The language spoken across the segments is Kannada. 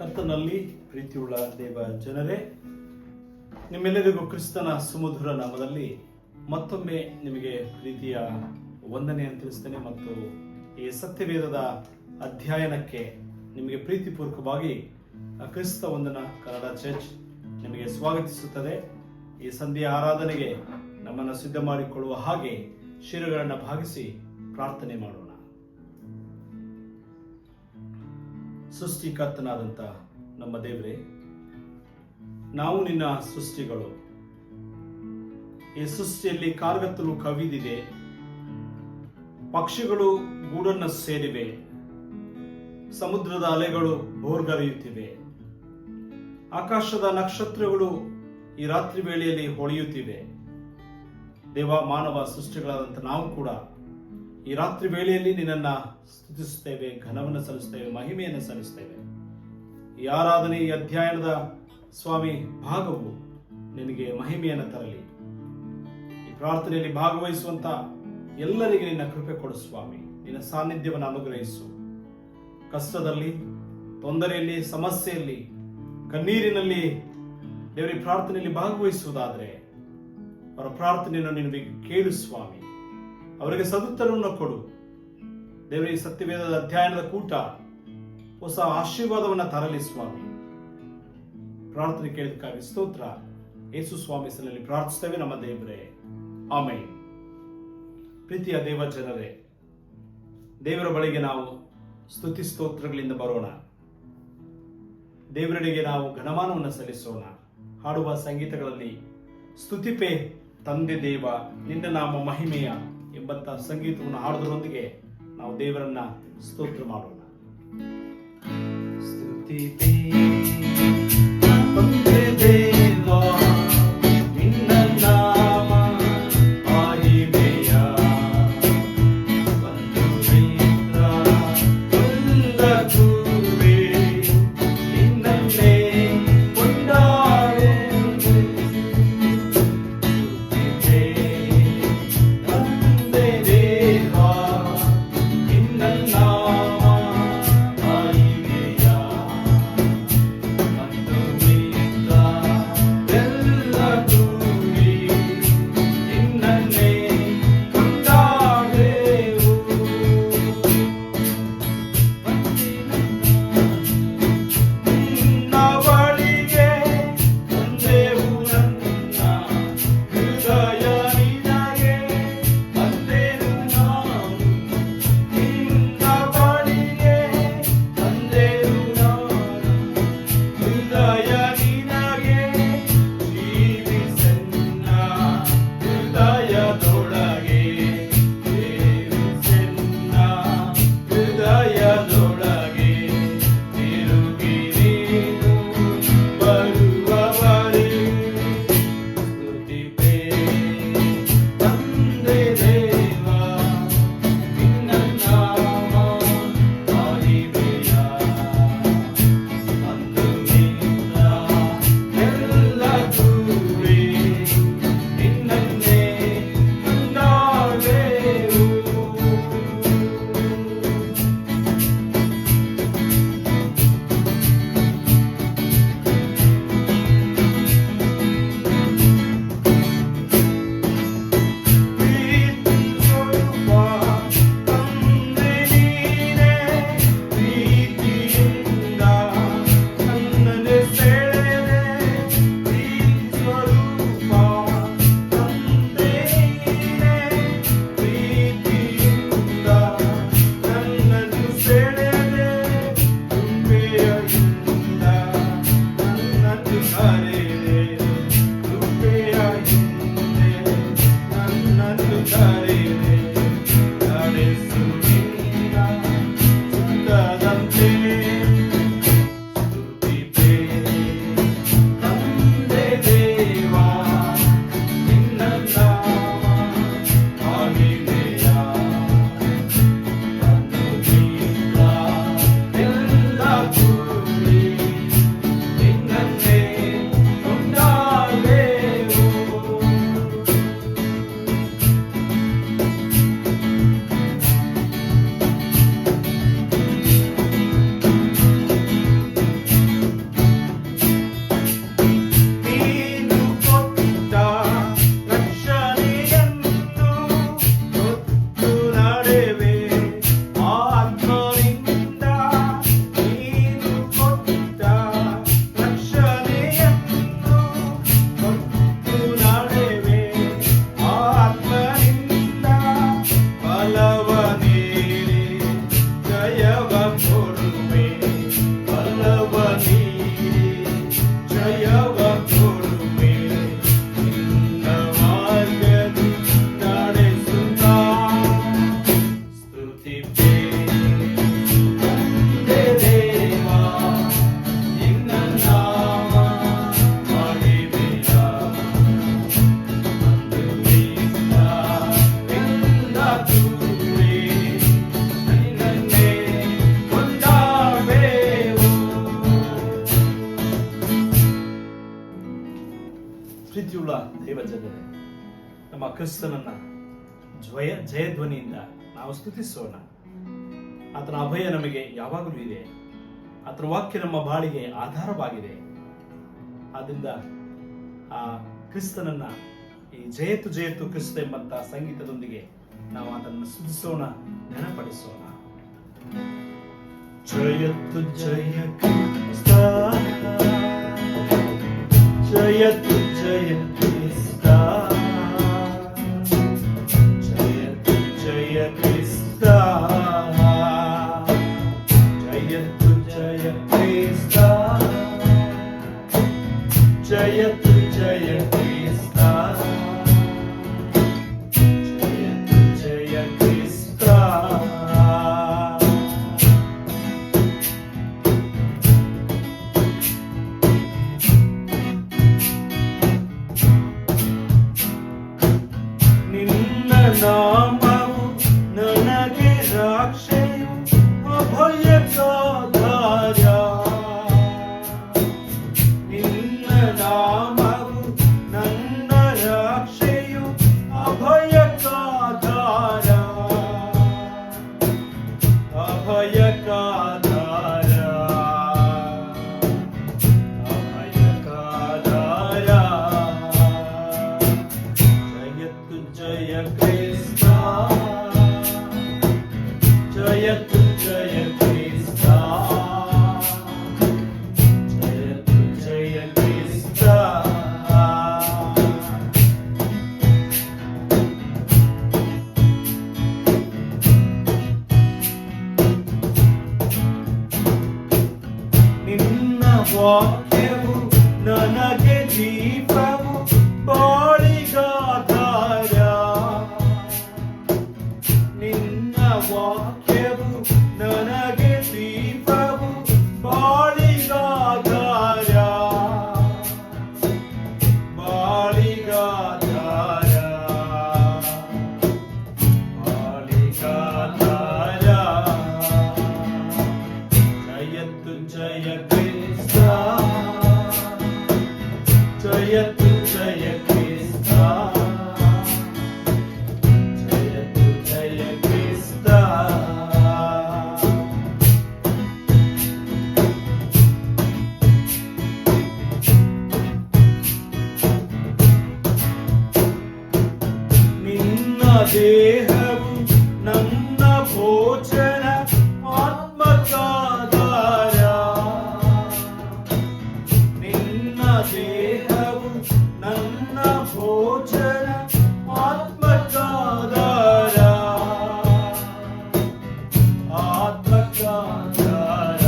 ಕರ್ತನಲ್ಲಿ ಪ್ರೀತಿಯುಳ್ಳ ದೇವ ಜನರೇ, ನಿಮ್ಮೆಲ್ಲರಿಗೂ ಕ್ರಿಸ್ತನ ಸುಮಧುರ ನಾಮದಲ್ಲಿ ಮತ್ತೊಮ್ಮೆ ನಿಮಗೆ ಪ್ರೀತಿಯ ವಂದನೆಯನ್ನು ತಿಳಿಸ್ತೇನೆ ಮತ್ತು ಈ ಸತ್ಯವೇದದ ಅಧ್ಯಯನಕ್ಕೆ ನಿಮಗೆ ಪ್ರೀತಿಪೂರ್ವಕವಾಗಿ ಕ್ರಿಸ್ತ ವಂದನ ಕನ್ನಡ ಚರ್ಚ್ ನಿಮಗೆ ಸ್ವಾಗತಿಸುತ್ತದೆ. ಈ ಸಂಧ್ಯಾ ಆರಾಧನೆಗೆ ನಮ್ಮನ್ನು ಸಿದ್ಧ ಮಾಡಿಕೊಳ್ಳುವ ಹಾಗೆ ಶಿರಗಳನ್ನು ಭಾಗಿಸಿ ಪ್ರಾರ್ಥನೆ ಮಾಡೋಣ. ಸೃಷ್ಟಿಕರ್ತನಾದಂಥ ನಮ್ಮ ದೇವರೇ, ನಾವು ನಿನ್ನ ಸೃಷ್ಟಿಗಳು. ಈ ಸೃಷ್ಟಿಯಲ್ಲಿ ಕಾರ್ಗತ್ತಲು ಕವಿದಿದೆ, ಪಕ್ಷಿಗಳು ಗೂಡನ್ನು ಸೇರಿವೆ, ಸಮುದ್ರದ ಅಲೆಗಳು ಬೋರ್ಗರೆಯುತ್ತಿವೆ, ಆಕಾಶದ ನಕ್ಷತ್ರಗಳು ಈ ರಾತ್ರಿ ವೇಳೆಯಲ್ಲಿ ಹೊಳೆಯುತ್ತಿವೆ. ದೇವ, ಮಾನವ ಸೃಷ್ಟಿಗಳಾದಂಥ ನಾವು ಕೂಡ ಈ ರಾತ್ರಿ ವೇಳೆಯಲ್ಲಿ ನಿನ್ನನ್ನ ಸ್ತುತಿಸುತ್ತೇವೆ, ಘನವನ್ನು ಸಲ್ಲಿಸುತ್ತೇವೆ, ಮಹಿಮೆಯನ್ನು ಸಲ್ಲಿಸುತ್ತೇವೆ. ಈ ಆರಾಧನೆ, ಈ ಅಧ್ಯಯನದ ಸ್ವಾಮಿ ಭಾಗವು ನಿನಗೆ ಮಹಿಮೆಯನ್ನು ತರಲಿ. ಈ ಪ್ರಾರ್ಥನೆಯಲ್ಲಿ ಭಾಗವಹಿಸುವಂತ ಎಲ್ಲರಿಗೆ ನಿನ್ನ ಕೃಪೆ ಕೊಡು ಸ್ವಾಮಿ. ನಿನ್ನ ಸಾನ್ನಿಧ್ಯವನ್ನು ಅನುಗ್ರಹಿಸು. ಕಷ್ಟದಲ್ಲಿ, ತೊಂದರೆಯಲ್ಲಿ, ಸಮಸ್ಯೆಯಲ್ಲಿ, ಕಣ್ಣೀರಿನಲ್ಲಿ ದೇವರ ಪ್ರಾರ್ಥನೆಯಲ್ಲಿ ಭಾಗವಹಿಸುವುದಾದರೆ ಅವರ ಪ್ರಾರ್ಥನೆಯನ್ನು ನಿನಗೆ ಕೇಳು ಸ್ವಾಮಿ. ಅವರಿಗೆ ಸದುತ್ತರವನ್ನು ಕೊಡು ದೇವರೇ. ಸತ್ಯವೇದದ ಅಧ್ಯಯನದ ಕೂಟ ಹೊಸ ಆಶೀರ್ವಾದವನ್ನು ತರಲಿ ಸ್ವಾಮಿ. ಪ್ರಾರ್ಥನೆ ಕೇಳಿದಕ್ಕಾಗಿ ಸ್ತೋತ್ರ. ಯೇಸು ಸ್ವಾಮಿ ಹೆಸರಿನಲ್ಲಿ ಪ್ರಾರ್ಥಿಸುತ್ತೇವೆ ನಮ್ಮ ದೇವರೇ, ಆಮೆನ್. ಪ್ರೀತಿಯ ದೇವ ಜನರೇ, ದೇವರ ಬಳಿಗೆ ನಾವು ಸ್ತುತಿ ಸ್ತೋತ್ರಗಳಿಂದ ಬರೋಣ. ದೇವರಡೆಗೆ ನಾವು ಘನಮಾನವನ್ನು ಸಲ್ಲಿಸೋಣ. ಹಾಡುವ ಸಂಗೀತಗಳಲ್ಲಿ ಸ್ತುತಿಪೆ ತಂದೆ ದೇವ ನಿನ್ನ ನಾಮ ಮಹಿಮೆಯ ಎಂಬಂತ ಸಂಗೀತವನ್ನು ಹಾಡುವುದರೊಂದಿಗೆ ನಾವು ದೇವರನ್ನ ಸ್ತೋತ್ರ ಮಾಡೋಣ. ಸ್ತುತಿಪೆ ತಂದೆ ದೇವ ನಿನ್ನ ನಾಮ ಮಹಿಮೆಯ ಬಂಧು ಮಿತ್ರ ಕುಲಗುರುವೇ ನಿನ್ನನ್ನೇ ಕೊಂಡಾಡುವೆ. ಸ್ತುತಿಪೆ ತಂದೆ ದೇವ ನಿನ್ನ ನಾಮ ಮಹಿಮೆಯ ಪ್ರೀತಿಯುಳ್ಳ ದೈವಜನರೇ, ನಮ್ಮ ಕ್ರಿಸ್ತನನ್ನ ಜಯಧ್ವನಿಯಿಂದ ನಾವು ಸ್ತುತಿಸೋಣ. ಆತನ ಅಭಯ ನಮಗೆ ಯಾವಾಗಲೂ ಇದೆ. ಆತನ ವಾಕ್ಯ ನಮ್ಮ ಬಾಳಿಗೆ ಆಧಾರವಾಗಿದೆ. ಆದ್ರಿಂದ ಆ ಕ್ರಿಸ್ತನನ್ನ ಈ ಜಯತು ಜಯತು ಕ್ರಿಸ್ತ ಎಂಬಂತ ಸಂಗೀತದೊಂದಿಗೆ ನಾವು ಅದನ್ನು ಸ್ತುತಿಸೋಣ, ನೆನಪಡಿಸೋಣ. ಜಯತು ಜಯ ಕ್ರಿಸ್ತ, ಜಯತು ಜಯ ಕ್ರಿಸ್ತ, ಜಯತು ಜಯ ಕ್ರಿಸ್ತ, ಜಯತು ಜಯ ಕ್ರಿಸ್ತ, ಜಯತು ಜಯ ಕ್ರಿಸ್ತ, ಜಯತು ಜಯ ಕ್ರಿಸ್ತ. ನಾಮವು ನನಗೆ ರಕ್ಷೆಯು ಅಭಯಕ್ಕಾಧಾರ, ನಿನ್ನ ನಾಮವು ನನ್ನ ರಕ್ಷೆಯು ಅಭಯಕ್ಕಾಧಾರ, ಅಭಯಕ್ಕಾಧಾರ, ಅಭಯಕ್ಕಾಧಾರ. ಜಯತು ಜಯ ಕ್ರಿಸ್ತ, ಜಯತು ಜಯ ಕ್ರಿಸ್ತ, ಜಯತು ಜಯ ಕ್ರಿಸ್ತ. ನಿನ್ನ ವಾಕ್ಯವು ನನಗೆ ದೀಪವು ಬಾಳಿಗಾಧಾರ, ನಿನ್ನ ವಾಕ್ಯವು ನನಗೆ ದೀಪವು ಬಾಳಿಗಾಧಾರ, ಬಾಳಿಗಾಧಾರ, ಬಾಳಿಗಾಧಾರ. ಜಯತು ಜಯ ಕ್ರಿಸ್ತ, ಜಯತು ಜಯ ಕ್ರಿಸ್ತ, ಜಯತು ಜಯ ಕ್ರಿಸ್ತ. ನಿನ್ನ ದೇಹವು ನನ್ನ ಭೋಜನ ಆತ್ಮಕ್ಕಾಧಾರ, ನಿನ್ನ ದೇಹವು ನನ್ನ ಭೋಜನ ಆತ್ಮಕ್ಕಾಧಾರ, ಆತ್ಮಕ್ಕಾಧಾರ,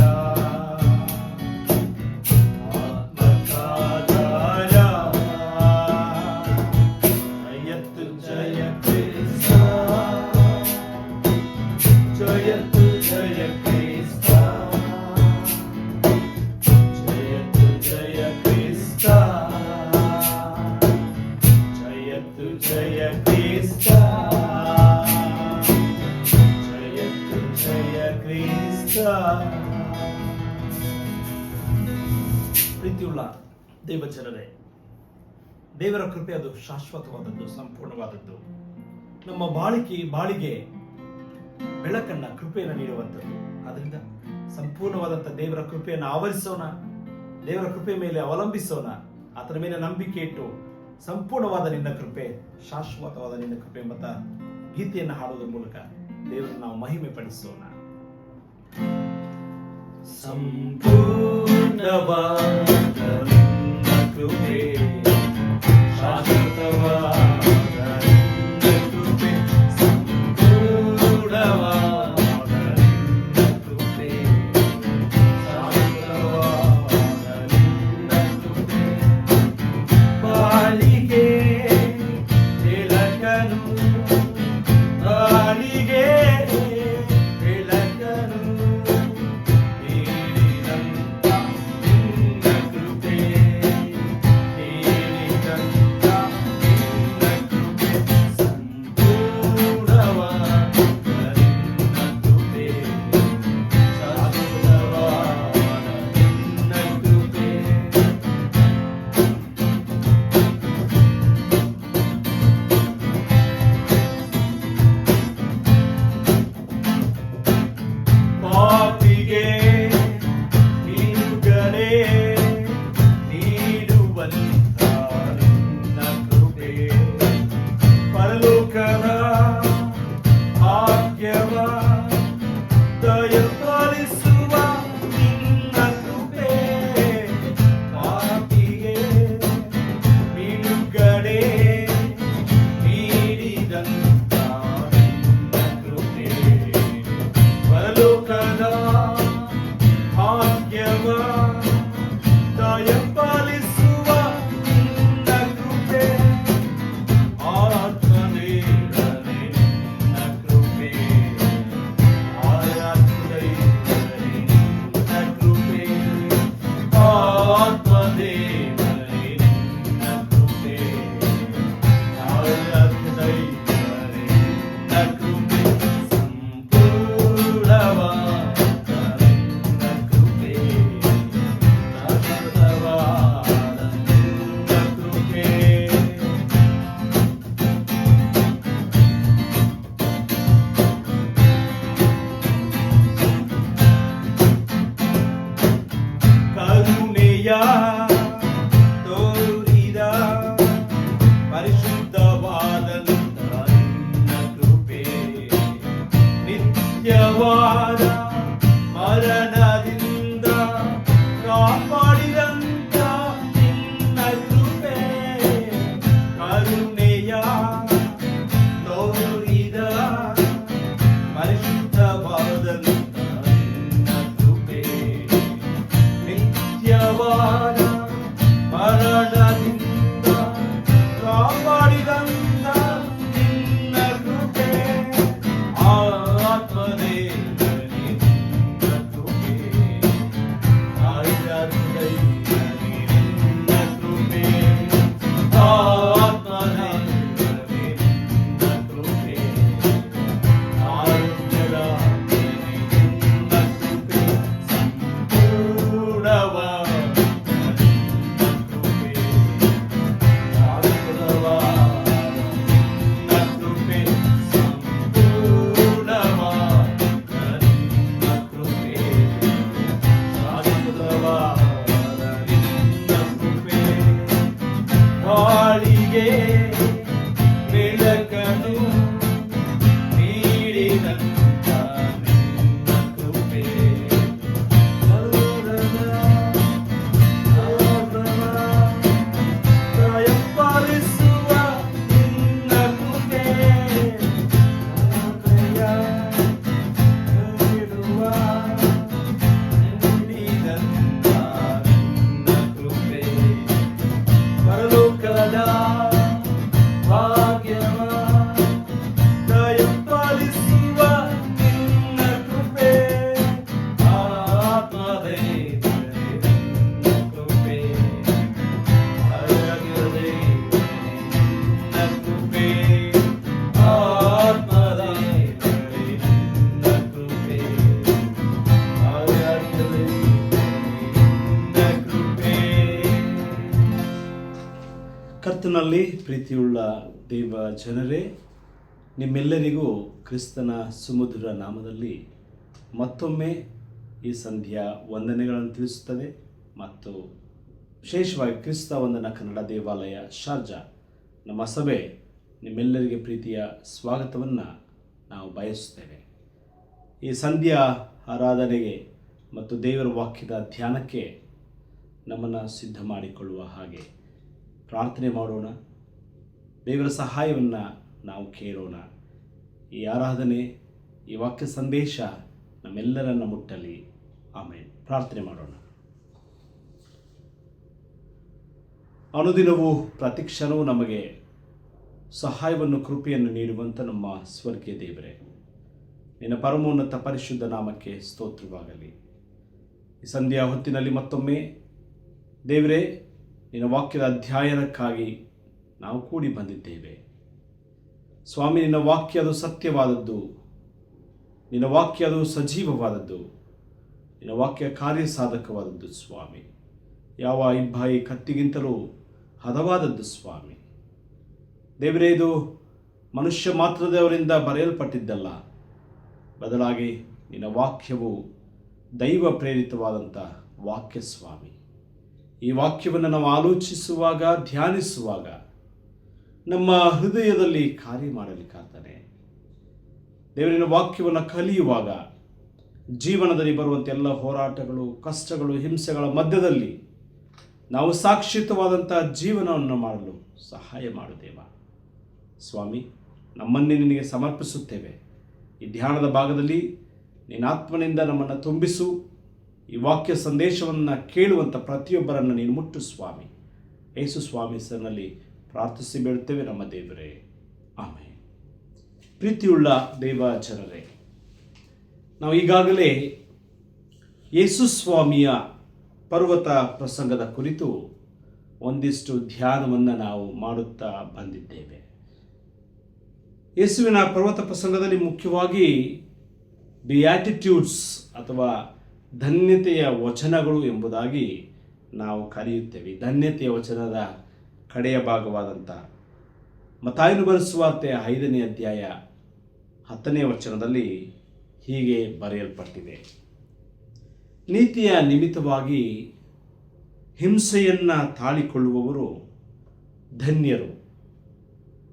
ಆತ್ಮಕ್ಕಾಧಾರ. ಜಯತು ಜಯ ಕ್ರಿಸ್ತ, ಜಯತು ಜಯ ಕ್ರಿಸ್ತ, ಜಯತು ಜಯ ಕ್ರಿಸ್ತ, ಜಯತು ಜಯ ಕ್ರಿಸ್ತ, ಜಯತು ಜಯ ಕ್ರಿಸ್ತ. ಪ್ರೀತಿಯುಳ್ಳ ದೇವಜನರೇ, ದೇವರ ಕೃಪೆ ಅದು ಶಾಶ್ವತವಾದದ್ದು, ಸಂಪೂರ್ಣವಾದದ್ದು. ನಮ್ಮ ಬಾಳಿಗೆ ಬೆಳಕನ್ನ, ಕೃಪೆಯನ್ನು ನೀಡುವಂಥದ್ದು. ಆದ್ರಿಂದ ಸಂಪೂರ್ಣವಾದಂಥ ದೇವರ ಕೃಪೆಯನ್ನು ಆವರಿಸೋಣ, ದೇವರ ಕೃಪೆ ಮೇಲೆ ಅವಲಂಬಿಸೋಣ, ಆತನ ಮೇಲೆ ನಂಬಿಕೆ ಇಟ್ಟು ಸಂಪೂರ್ಣವಾದ ನಿನ್ನ ಕೃಪೆ, ಶಾಶ್ವತವಾದ ನಿನ್ನ ಕೃಪೆ ಎಂಬ ಗೀತೆಯನ್ನು ಹಾಡುವುದರ ಮೂಲಕ ದೇವರನ್ನು ನಾವು ಮಹಿಮೆ ಪಡಿಸೋಣ. ಸಂಪೂರ್ಣವಾದ ನಿನ್ನ ಕೃಪೆ, ಶಾಶ್ವತವಾದ ನಿನ್ನ ಕೃಪೆ, ಸಂಪೂರ್ಣವಾದ ನಿನ್ನ ಕೃಪೆ, ಶಾಶ್ವತವಾದ ನಿನ್ನ ಕೃಪೆ. ಬಾಳಿಗೆ ಬೆಳಕನು, ಬಾಳಿಗೆ ಬೆಳಕನು ನೀಡಿದಂತ ನಿನ್ನ ನಿಲುಗಡೆ ನೀಡುವಂತ ನಿನ್ನ ಕೃಪೆ ಪರಲೋಕದ ಭಾಗ್ಯವ ದಯಪಾಲಿಸುವ ನಿನ್ನ ಕೃಪೆ ಪಾಪಿಗೆ ನಿಲುಗಡೆ ನೀಡಿದಂತ ನಿನ್ನ ಕೃಪೆ ಪರಲೋಕದ ಭಾಗ್ಯವ ದಯಪಾಲಿಸುವ ನಿನ್ನ ಕೃಪೆ ಆತ್ಮದೇವನೇ ನಿನ್ನ ಕೃಪೆ ಆರಾಧನೆಯೇ ನಿನ್ನ ಕೃಪೆ ಆತ್ಮದೇವನೇ ನಿನ್ನ ಕೃಪೆ ಆರಾಧನೆಯೇ ನಿನ್ನ ಕೃಪೆ ಸಂಪೂರ್ಣವಾದ ನಿನ್ನ ಕೃಪೆ ಶಾಶ್ವತವಾದ ನಿನ್ನ ಕೃಪೆ ಕರುಣೆಯ ತೋರಿದ ಪರಿಶುದ್ಧವಾದಂತ ನಿನ್ನ ಕೃಪೆ ನಿತ್ಯವಾದ ಮರಣದಿಂದ ಕಾಪಾಡಿದಂತ ನಿನ್ನ ಕೃಪೆ ಕರುಣೆಯ ತೋರಿದ ಪರಿಶುದ್ಧವಾದಂತ ನಿನ್ನ ಕೃಪೆ ನಿತ್ಯವಾದ ಮರಣದಿಂದ ಕಾಪಾಡಿದಂತ ನಿನ್ನ ಕೃಪೆ ಆತ್ಮದೇವನೇ ನಿನ್ನ ಕೃಪೆ ಆರಾಧನೆಯೇ ನಿನ್ನ ಕೃಪೆ ಆತ್ಮದೇವನೇ ನಿನ್ನ ಕೃಪೆ ಆರೋಗ್ಯದ ನಿನ್ನ ಕೃಪೆ ಸಂಪೂರ್ಣವಾದ ನಿನ್ನ ಕೃಪೆ ಶಾಶ್ವತವಾದ ನಿನ್ನ ಕೃಪೆ ಸಂಪೂರ್ಣವಾದ ನಿನ್ನ ಕೃಪೆ ಶಾಶ್ವತವಾದ ನಿನ್ನ ಕೃಪೆ ಬಾಳಿಗೆ ಬೆಳಕನ್ನು ನೀಡಿದಂತ ನಿನ್ನ ಕೃಪೆ ದಯಪಾಲಿಸುವ ನಿನ್ನ ಕೃಪೆ ನೀಡುವ ನೀಡಿದಂತ ನಿನ್ನ ಕೃಪೆ ಪರಲೋಕದ ಭಾಗ್ಯವ ದಯಪಾಲಿಸುವ ನಿನ್ನ ಕೃಪೆ ಆತ್ಮದೇವನೇ ನಿನ್ನ ಕೃಪೆ ಆರಾಧನೆಯೇ ನಿನ್ನ ಕೃಪೆ ಆತ್ಮದೇವನೇ ನಿನ್ನ ಕೃಪೆ ಆರಾಧನೆಯೇ ನಿನ್ನ ಕೃಪೆ. ಕರ್ತನಲ್ಲಿ ಪ್ರೀತಿಯುಳ್ಳ ದೇವ ಜನರೇ, ನಿಮ್ಮೆಲ್ಲರಿಗೂ ಕ್ರಿಸ್ತನ ಸುಮಧುರ ನಾಮದಲ್ಲಿ ಮತ್ತೊಮ್ಮೆ ಈ ಸಂಧ್ಯಾ ವಂದನೆಗಳನ್ನು ತಿಳಿಸುತ್ತದೆ ಮತ್ತು ವಿಶೇಷವಾಗಿ ಕ್ರಿಸ್ತ ವಂದನಾ ಕನ್ನಡ ದೇವಾಲಯ ಶಾರ್ಜಾ ನಮ್ಮ ಸಭೆ ನಿಮ್ಮೆಲ್ಲರಿಗೆ ಪ್ರೀತಿಯ ಸ್ವಾಗತವನ್ನು ನಾವು ಬಯಸುತ್ತೇವೆ. ಈ ಸಂಧ್ಯಾ ಆರಾಧನೆಗೆ ಮತ್ತು ದೇವರ ವಾಕ್ಯದ ಧ್ಯಾನಕ್ಕೆ ನಮ್ಮನ್ನು ಸಿದ್ಧ ಮಾಡಿಕೊಳ್ಳುವ ಹಾಗೆ ಪ್ರಾರ್ಥನೆ ಮಾಡೋಣ. ದೇವರ ಸಹಾಯವನ್ನು ನಾವು ಕೇಳೋಣ. ಈ ಆರಾಧನೆ, ಈ ವಾಕ್ಯ ಸಂದೇಶ ನಮ್ಮೆಲ್ಲರನ್ನ ಮುಟ್ಟಲಿ. ಆಮೇಲೆ ಪ್ರಾರ್ಥನೆ ಮಾಡೋಣ. ಅನುದಿನವೂ ಪ್ರತಿಕ್ಷಣವೂ ನಮಗೆ ಸಹಾಯವನ್ನು ಕೃಪೆಯನ್ನು ನೀಡುವಂಥ ನಮ್ಮ ಸ್ವರ್ಗೀಯ ದೇವರೇ, ನಿನ್ನ ಪರಮೋನ್ನತ ಪರಿಶುದ್ಧ ನಾಮಕ್ಕೆ ಸ್ತೋತ್ರವಾಗಲಿ. ಈ ಸಂಧ್ಯಾ ಹೊತ್ತಿನಲ್ಲಿ ಮತ್ತೊಮ್ಮೆ ದೇವರೇ, ನಿನ್ನ ವಾಕ್ಯದ ಅಧ್ಯಯನಕ್ಕಾಗಿ ನಾವು ಕೂಡಿ ಬಂದಿದ್ದೇವೆ. ಸ್ವಾಮಿ, ನಿನ್ನ ವಾಕ್ಯ ಅದು ಸತ್ಯವಾದದ್ದು, ನಿನ್ನ ವಾಕ್ಯ ಅದು ಸಜೀವವಾದದ್ದು, ನಿನ್ನ ವಾಕ್ಯ ಕಾರ್ಯಸಾಧಕವಾದದ್ದು ಸ್ವಾಮಿ. ಯಾವ ಇಬ್ಬಾಯಿ ಕತ್ತಿಗಿಂತಲೂ ಹದವಾದದ್ದು ಸ್ವಾಮಿ. ದೇವರೇ, ಇದು ಮನುಷ್ಯ ಮಾತ್ರದವರಿಂದ ಬರೆಯಲ್ಪಟ್ಟಿದ್ದಲ್ಲ, ಬದಲಾಗಿ ನಿನ್ನ ವಾಕ್ಯವು ದೈವ ಪ್ರೇರಿತವಾದಂಥ ವಾಕ್ಯ ಸ್ವಾಮಿ. ಈ ವಾಕ್ಯವನ್ನು ನಾವು ಆಲೋಚಿಸುವಾಗ, ಧ್ಯಾನಿಸುವಾಗ ನಮ್ಮ ಹೃದಯದಲ್ಲಿ ಕಾರ್ಯ ಮಾಡಲಿಕ್ಕಾಗ್ತಾನೆ. ದೇವರಿನ ವಾಕ್ಯವನ್ನು ಕಲಿಯುವಾಗ ಜೀವನದಲ್ಲಿ ಬರುವಂಥ ಎಲ್ಲ ಹೋರಾಟಗಳು, ಕಷ್ಟಗಳು, ಹಿಂಸೆಗಳ ಮಧ್ಯದಲ್ಲಿ ನಾವು ಸಾಕ್ಷಿತವಾದಂಥ ಜೀವನವನ್ನು ಮಾಡಲು ಸಹಾಯ ಮಾಡು ದೇವ. ಸ್ವಾಮಿ, ನಮ್ಮನ್ನೇ ನಿನಗೆ ಸಮರ್ಪಿಸುತ್ತೇವೆ. ಈ ಧ್ಯಾನದ ಭಾಗದಲ್ಲಿ ನಿನ್ನ ಆತ್ಮನಿಂದ ನಮ್ಮನ್ನು ತುಂಬಿಸು. ಈ ವಾಕ್ಯ ಸಂದೇಶವನ್ನು ಕೇಳುವಂಥ ಪ್ರತಿಯೊಬ್ಬರನ್ನು ನೀನು ಮುಟ್ಟು ಸ್ವಾಮಿ. ಯೇಸು ಸ್ವಾಮಿ ಹೆಸರಿನಲ್ಲಿ ಪ್ರಾರ್ಥಿಸಿ ಬೇಡುತ್ತೇವೆ ನಮ್ಮ ದೇವರೇ, ಆಮೆನ್. ಪ್ರೀತಿಯುಳ್ಳ ದೇವ ಜನರೇ, ನಾವು ಈಗಾಗಲೇ ಯೇಸು ಸ್ವಾಮಿಯ ಪರ್ವತ ಪ್ರಸಂಗದ ಕುರಿತು ಒಂದಿಷ್ಟು ಧ್ಯಾನವನ್ನು ನಾವು ಮಾಡುತ್ತಾ ಬಂದಿದ್ದೇವೆ. ಯೇಸುವಿನ ಪರ್ವತ ಪ್ರಸಂಗದಲ್ಲಿ ಮುಖ್ಯವಾಗಿ ಬಿಯಾಟಿಟ್ಯೂಡ್ಸ್ ಅಥವಾ ಧನ್ಯತೆಯ ವಚನಗಳು ಎಂಬುದಾಗಿ ನಾವು ಕರೆಯುತ್ತೇವೆ. ಧನ್ಯತೆಯ ವಚನದ ಕಡೆಯ ಭಾಗವಾದಂಥ ಮತ್ತಾಯನು ಬರೆದ ಸುವಾರ್ತೆ 5ನೇ ಅಧ್ಯಾಯ 10ನೇ ವಚನದಲ್ಲಿ ಹೀಗೆ ಬರೆಯಲ್ಪಟ್ಟಿದೆ: ನೀತಿಯ ನಿಮಿತ್ತವಾಗಿ ಹಿಂಸೆಯನ್ನು ತಾಳಿಕೊಳ್ಳುವವರು ಧನ್ಯರು,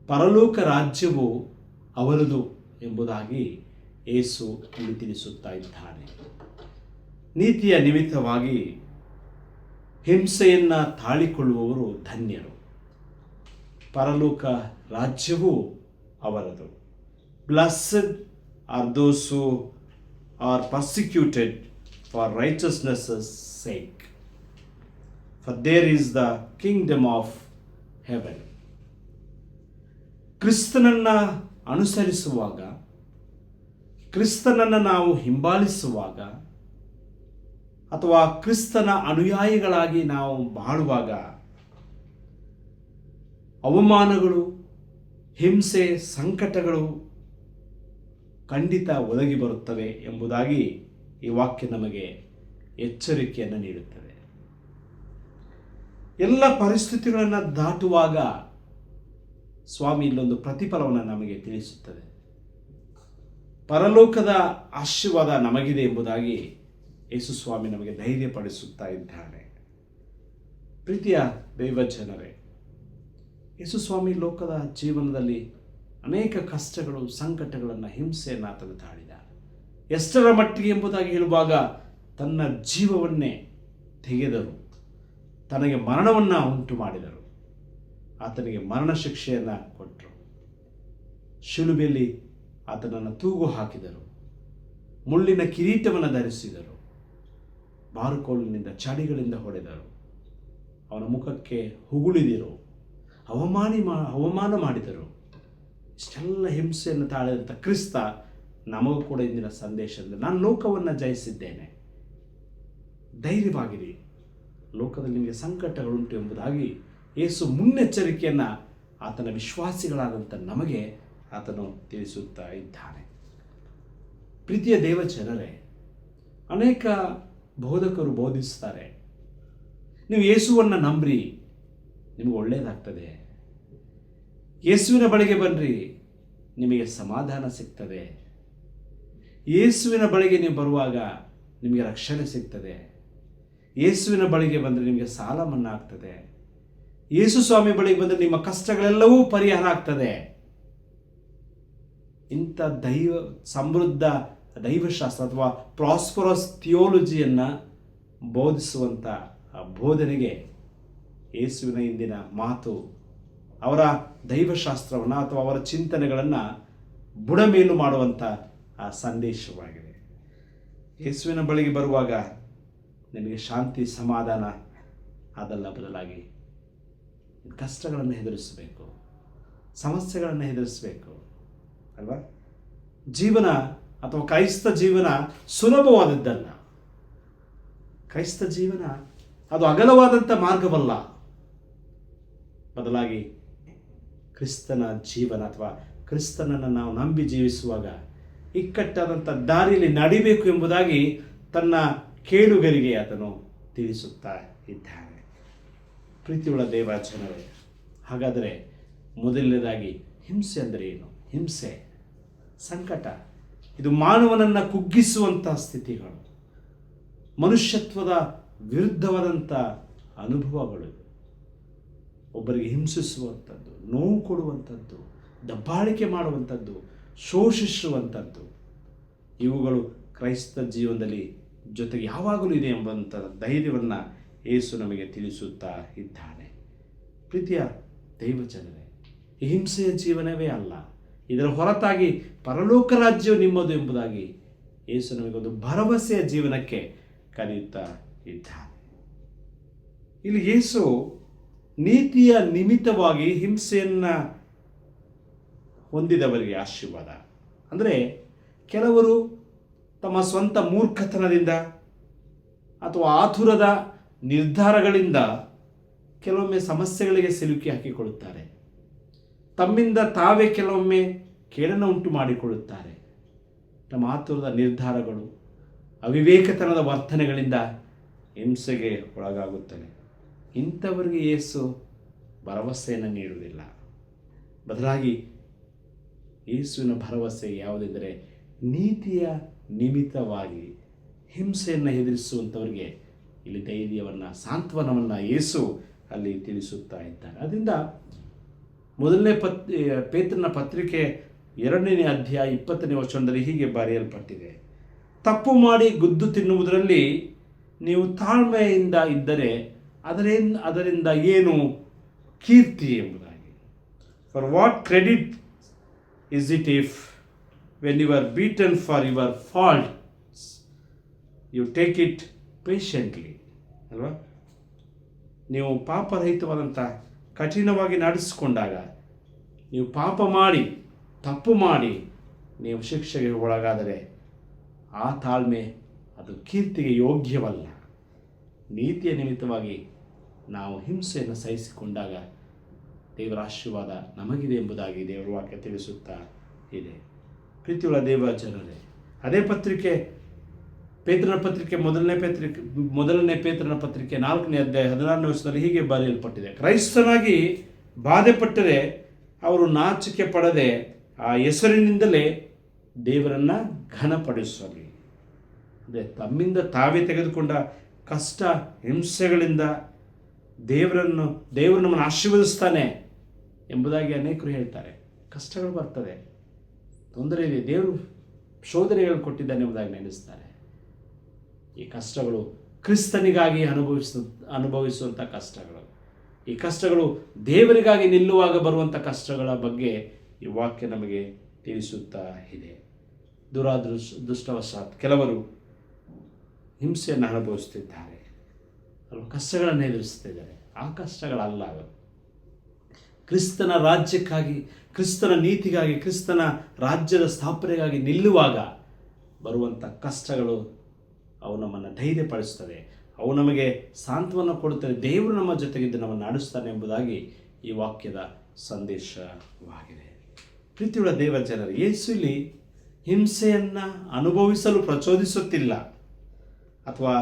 ಪರಲೋಕ ರಾಜ್ಯವು ಅವರದು ಎಂಬುದಾಗಿ ಯೇಸು ಇಲ್ಲಿ ತಿಳಿಸುತ್ತಾ ಇದ್ದಾನೆ. ನೀತಿಯ ನಿಮಿತ್ತವಾಗಿ ಹಿಂಸೆಯನ್ನು ತಾಳಿಕೊಳ್ಳುವವರು ಧನ್ಯರು, ಪರಲೋಕ ರಾಜ್ಯವು ಅವರದು. Blessed are those who are persecuted for righteousness' sake, for there is the kingdom of heaven. ಕ್ರಿಸ್ತನನ್ನು ಅನುಸರಿಸುವಾಗ, ಕ್ರಿಸ್ತನನ್ನು ನಾವು ಹಿಂಬಾಲಿಸುವಾಗ ಅಥವಾ ಕ್ರಿಸ್ತನ ಅನುಯಾಯಿಗಳಾಗಿ ನಾವು ಬಾಳುವಾಗ ಅವಮಾನಗಳು, ಹಿಂಸೆ, ಸಂಕಟಗಳು ಖಂಡಿತ ಒದಗಿ ಬರುತ್ತವೆ ಎಂಬುದಾಗಿ ಈ ವಾಕ್ಯ ನಮಗೆ ಎಚ್ಚರಿಕೆಯನ್ನು ನೀಡುತ್ತದೆ. ಎಲ್ಲ ಪರಿಸ್ಥಿತಿಗಳನ್ನು ದಾಟುವಾಗ ಸ್ವಾಮಿ ಇಲ್ಲೊಂದು ಪ್ರತಿಫಲವನ್ನು ನಮಗೆ ತಿಳಿಸುತ್ತದೆ. ಪರಲೋಕದ ಆಶೀರ್ವಾದ ನಮಗಿದೆ ಎಂಬುದಾಗಿ ಯೇಸು ಸ್ವಾಮಿ ನಮಗೆ ಧೈರ್ಯಪಡಿಸುತ್ತಾ ಇದ್ದಾನೆ. ಪ್ರೀತಿಯ ದೈವಜನರೇ, ಯೇಸು ಸ್ವಾಮಿ ಲೋಕದ ಜೀವನದಲ್ಲಿ ಅನೇಕ ಕಷ್ಟಗಳು, ಸಂಕಟಗಳನ್ನು, ಹಿಂಸೆಯನ್ನು ಆತನು ತಾಳಿದ. ಎಷ್ಟರ ಮಟ್ಟಿಗೆ ಎಂಬುದಾಗಿ ಹೇಳುವಾಗ ತನ್ನ ಜೀವವನ್ನೇ ತೆಗೆದರು, ತನಗೆ ಮರಣವನ್ನು ಉಂಟು ಮಾಡಿದರು, ಆತನಿಗೆ ಮರಣ ಶಿಕ್ಷೆಯನ್ನು ಕೊಟ್ಟರು, ಶಿಲುಬೆಯಲ್ಲಿ ಆತನನ್ನು ತೂಗು ಹಾಕಿದರು, ಮುಳ್ಳಿನ ಕಿರೀಟವನ್ನು ಧರಿಸಿದರು, ಬಾರುಕೋಲಿನಿಂದ ಚಡಿಗಳಿಂದ ಹೊಡೆದರು, ಅವನ ಮುಖಕ್ಕೆ ಹುಗುಳಿದಿರು, ಅವಮಾನ ಮಾಡಿದರು. ಇಷ್ಟೆಲ್ಲ ಹಿಂಸೆಯನ್ನು ತಾಳಿದಂಥ ಕ್ರಿಸ್ತ ನಮಗೂ ಕೂಡ ಇಂದಿನ ಸಂದೇಶದಿಂದ ನಾನು ಲೋಕವನ್ನು ಜಯಿಸಿದ್ದೇನೆ, ಧೈರ್ಯವಾಗಿರಿ, ಲೋಕದಲ್ಲಿ ನಿಮಗೆ ಸಂಕಟಗಳುಂಟು ಎಂಬುದಾಗಿ ಯೇಸು ಮುನ್ನೆಚ್ಚರಿಕೆಯನ್ನು ಆತನ ವಿಶ್ವಾಸಿಗಳಾದಂಥ ನಮಗೆ ಆತನು ತಿಳಿಸುತ್ತಾ ಇದ್ದಾನೆ. ಪ್ರೀತಿಯ ದೇವಜನರೇ, ಅನೇಕ ಬೋಧಕರು ಬೋಧಿಸ್ತಾರೆ, ನೀವು ಯೇಸುವನ್ನು ನಂಬ್ರಿ, ನಿಮಗೆ ಒಳ್ಳೆಯದಾಗ್ತದೆ, ಯೇಸುವಿನ ಬಳಿಗೆ ಬನ್ನಿರಿ, ನಿಮಗೆ ಸಮಾಧಾನ ಸಿಗ್ತದೆ, ಯೇಸುವಿನ ಬಳಿಗೆ ನೀವು ಬರುವಾಗ ನಿಮಗೆ ರಕ್ಷಣೆ ಸಿಗ್ತದೆ, ಯೇಸುವಿನ ಬಳಿಗೆ ಬಂದರೆ ನಿಮಗೆ ಸಾಲ ಮನ್ನಾ ಆಗ್ತದೆ, ಯೇಸು ಸ್ವಾಮಿ ಬಳಿಗೆ ಬಂದರೆ ನಿಮ್ಮ ಕಷ್ಟಗಳೆಲ್ಲವೂ ಪರಿಹಾರ ಆಗ್ತದೆ. ಇಂಥ ಸಮೃದ್ಧ ದೈವಶಾಸ್ತ್ರ ಅಥವಾ ಪ್ರಾಸ್ಪರಸ್ ಥಿಯೋಲಜಿಯನ್ನು ಬೋಧಿಸುವಂಥ ಬೋಧನೆಗೆ ಯೇಸುವಿನ ಇಂದಿನ ಮಾತು ಅವರ ದೈವಶಾಸ್ತ್ರವನ್ನು ಅಥವಾ ಅವರ ಚಿಂತನೆಗಳನ್ನು ಬುಡಮೇಲು ಮಾಡುವಂಥ ಆ ಸಂದೇಶವಾಗಿದೆ. ಯೇಸುವಿನ ಬಳಿಗೆ ಬರುವಾಗ ನಿನಗೆ ಶಾಂತಿ, ಸಮಾಧಾನ ಅದಲ್ಲ, ಬದಲಾಗಿ ಕಷ್ಟಗಳನ್ನು ಎದುರಿಸಬೇಕು, ಸಮಸ್ಯೆಗಳನ್ನು ಎದುರಿಸಬೇಕು ಅಲ್ವಾ? ಜೀವನ ಅಥವಾ ಕ್ರೈಸ್ತ ಜೀವನ ಸುಲಭವಾದದ್ದಲ್ಲ. ಕ್ರೈಸ್ತ ಜೀವನ ಅದು ಅಗಲವಾದಂಥ ಮಾರ್ಗವಲ್ಲ, ಬದಲಾಗಿ ಕ್ರಿಸ್ತನ ಜೀವನ ಅಥವಾ ಕ್ರಿಸ್ತನನ್ನು ನಾವು ನಂಬಿ ಜೀವಿಸುವಾಗ ಇಕ್ಕಟ್ಟಾದಂಥ ದಾರಿಯಲ್ಲಿ ನಡಿಬೇಕು ಎಂಬುದಾಗಿ ತನ್ನ ಕೇಳುಗರಿಗೆ ಆತನು ತಿಳಿಸುತ್ತಾ ಇದ್ದಾನೆ. ಪ್ರೀತಿಯುಳ್ಳ ದೇವಜನರೇ, ಹಾಗಾದರೆ ಮೊದಲನೇದಾಗಿ ಹಿಂಸೆ ಅಂದರೆ ಏನು? ಹಿಂಸೆ, ಸಂಕಟ, ಇದು ಮಾನವನನ್ನು ಕುಗ್ಗಿಸುವಂಥ ಸ್ಥಿತಿಗಳು, ಮನುಷ್ಯತ್ವದ ವಿರುದ್ಧವಾದಂಥ ಅನುಭವಗಳು, ಒಬ್ಬರಿಗೆ ಹಿಂಸಿಸುವಂಥದ್ದು, ನೋವು ಕೊಡುವಂಥದ್ದು, ದಬ್ಬಾಳಿಕೆ ಮಾಡುವಂಥದ್ದು, ಶೋಷಿಸುವಂಥದ್ದು, ಇವುಗಳು ಕ್ರೈಸ್ತ ಜೀವನದಲ್ಲಿ ಜೊತೆಗೆ ಯಾವಾಗಲೂ ಇದೆ ಎಂಬಂಥ ಧೈರ್ಯವನ್ನು ಯೇಸು ನಮಗೆ ತಿಳಿಸುತ್ತಾ ಇದ್ದಾನೆ. ಪ್ರೀತಿಯ ದೈವಜನರೇ, ಈ ಹಿಂಸೆಯ ಜೀವನವೇ ಅಲ್ಲ, ಇದರ ಹೊರತಾಗಿ ಪರಲೋಕ ರಾಜ್ಯವು ನಿಮ್ಮದು ಎಂಬುದಾಗಿ ಯೇಸು ನಮಗೊಂದು ಭರವಸೆಯ ಜೀವನಕ್ಕೆ ಕರೆಯುತ್ತಾ ಇದ್ದಾನೆ. ಇಲ್ಲಿ ಯೇಸು ನೀತಿಯ ನಿಮಿತ್ತವಾಗಿ ಹಿಂಸೆಯನ್ನು ಹೊಂದಿದವರಿಗೆ ಆಶೀರ್ವಾದ. ಅಂದರೆ ಕೆಲವರು ತಮ್ಮ ಸ್ವಂತ ಮೂರ್ಖತನದಿಂದ ಅಥವಾ ಆತುರದ ನಿರ್ಧಾರಗಳಿಂದ ಕೆಲವೊಮ್ಮೆ ಸಮಸ್ಯೆಗಳಿಗೆ ಸಿಲುಕಿ ಹಾಕಿಕೊಳ್ಳುತ್ತಾರೆ. ತಮ್ಮಿಂದ ತಾವೇ ಕೆಲವೊಮ್ಮೆ ಕೇಡನ್ನು ಉಂಟು ಮಾಡಿಕೊಳ್ಳುತ್ತಾರೆ. ತಮ್ಮ ಆತುರದ ನಿರ್ಧಾರಗಳು, ಅವಿವೇಕತನದ ವರ್ತನೆಗಳಿಂದ ಹಿಂಸೆಗೆ ಒಳಗಾಗುತ್ತವೆ. ಇಂಥವರಿಗೆ ಯೇಸು ಭರವಸೆಯನ್ನು ನೀಡುವುದಿಲ್ಲ. ಬದಲಾಗಿ ಯೇಸುವಿನ ಭರವಸೆ ಯಾವುದೆಂದರೆ, ನೀತಿಯ ನಿಮಿತ್ತವಾಗಿ ಹಿಂಸೆಯನ್ನು ಎದುರಿಸುವಂಥವರಿಗೆ ಇಲ್ಲಿ ಧೈರ್ಯವನ್ನು, ಸಾಂತ್ವನವನ್ನು ಯೇಸು ಅಲ್ಲಿ ತಿಳಿಸುತ್ತಾ ಇದ್ದಾರೆ. ಅದರಿಂದ ಮೊದಲನೇ ಪೇತ್ರನ ಪತ್ರಿಕೆ 2ನೇ ಅಧ್ಯಾಯ 20ನೇ ವಚನದಲ್ಲಿ ಹೀಗೆ ಬರೆಯಲ್ಪಟ್ಟಿದೆ: ತಪ್ಪು ಮಾಡಿ ಗುದ್ದು ತಿನ್ನುವುದರಲ್ಲಿ ನೀವು ತಾಳ್ಮೆಯಿಂದ ಇದ್ದರೆ ಅದರಿಂದ ಏನು ಕೀರ್ತಿ ಎಂಬುದಾಗಿ. For what credit is it if when you are beaten for your faults you take it patiently ಅಲ್ವಾ? ನೀವು ಪಾಪರಹಿತವಾದಂಥ ಕಠಿಣವಾಗಿ ನಡೆಸಿಕೊಂಡಾಗ, ನೀವು ಪಾಪ ಮಾಡಿ ತಪ್ಪು ಮಾಡಿ ನೀವು ಶಿಕ್ಷೆಗೆ ಒಳಗಾದರೆ ಆ ತಾಳ್ಮೆ ಅದು ಕೀರ್ತಿಗೆ ಯೋಗ್ಯವಲ್ಲ. ನೀತಿಯ ನಿಮಿತ್ತವಾಗಿ ನಾವು ಹಿಂಸೆಯನ್ನು ಸಹಿಸಿಕೊಂಡಾಗ ದೇವರ ಆಶೀರ್ವಾದ ನಮಗಿದೆ ಎಂಬುದಾಗಿ ದೇವರ ವಾಕ್ಯ ತಿಳಿಸುತ್ತಾ ಇದೆ. ಪ್ರೀತಿಯುಳ್ಳ ದೇವ ಜನರೇ, ಅದೇ ಪತ್ರಿಕೆ ಪೇತ್ರನ ಪತ್ರಿಕೆ ಮೊದಲನೇ ಪೇತ್ರನ ಪತ್ರಿಕೆ 4ನೇ ಅಧ್ಯಾಯ 16ನೇ ವಚನದಲ್ಲಿ ಹೀಗೆ ಬರೆಯಲ್ಪಟ್ಟಿದೆ: ಕ್ರೈಸ್ತನಾಗಿ ಬಾಧೆಪಟ್ಟರೆ ಅವರು ನಾಚಿಕೆ ಪಡದೆ ಆ ಹೆಸರಿನಿಂದಲೇ ದೇವರನ್ನು ಘನಪಡಿಸಲಿ. ಅಂದರೆ ತಮ್ಮಿಂದ ತಾವೇ ತೆಗೆದುಕೊಂಡ ಕಷ್ಟ ಹಿಂಸೆಗಳಿಂದ ದೇವರು ನಮ್ಮನ್ನು ಆಶೀರ್ವದಿಸ್ತಾನೆ ಎಂಬುದಾಗಿ ಅನೇಕರು ಹೇಳ್ತಾರೆ. ಕಷ್ಟಗಳು ಬರ್ತದೆ, ತೊಂದರೆ ಇದೆ, ದೇವರು ಶೋಧನೆಗಳು ಕೊಟ್ಟಿದ್ದಾನೆ ಎಂಬುದಾಗಿ ನೆನೆಸ್ತಾರೆ. ಈ ಕಷ್ಟಗಳು ಕ್ರಿಸ್ತನಿಗಾಗಿ ಅನುಭವಿಸುವಂಥ ಕಷ್ಟಗಳು. ಈ ಕಷ್ಟಗಳು ದೇವರಿಗಾಗಿ ನಿಲ್ಲುವಾಗ ಬರುವಂಥ ಕಷ್ಟಗಳ ಬಗ್ಗೆ ಈ ವಾಕ್ಯ ನಮಗೆ ತಿಳಿಸುತ್ತಾ ಇದೆ. ದುಷ್ಟವಶಾತ್ ಕೆಲವರು ಹಿಂಸೆಯನ್ನು ಅನುಭವಿಸುತ್ತಿದ್ದಾರೆ, ಕಷ್ಟಗಳನ್ನು ಎದುರಿಸುತ್ತಿದ್ದಾರೆ. ಆ ಕಷ್ಟಗಳಲ್ಲ, ಕ್ರಿಸ್ತನ ರಾಜ್ಯಕ್ಕಾಗಿ, ಕ್ರಿಸ್ತನ ನೀತಿಗಾಗಿ, ಕ್ರಿಸ್ತನ ರಾಜ್ಯದ ಸ್ಥಾಪನೆಗಾಗಿ ನಿಲ್ಲುವಾಗ ಬರುವಂಥ ಕಷ್ಟಗಳು ಅವು ನಮ್ಮನ್ನು ಧೈರ್ಯಪಡಿಸ್ತದೆ, ಅವು ನಮಗೆ ಸಾಂತ್ವನ ಕೊಡುತ್ತದೆ. ದೇವರು ನಮ್ಮ ಜೊತೆಗಿದ್ದು ನಮ್ಮನ್ನು ನಡೆಸ್ತಾನೆ ಎಂಬುದಾಗಿ ಈ ವಾಕ್ಯದ ಸಂದೇಶವಾಗಿದೆ. ಪ್ರೀತಿಯುಳ್ಳ ದೇವ ಜನರು, ಯೇಸು ಇಲ್ಲಿ ಹಿಂಸೆಯನ್ನು ಅನುಭವಿಸಲು ಪ್ರಚೋದಿಸುತ್ತಿಲ್ಲ ಅಥವಾ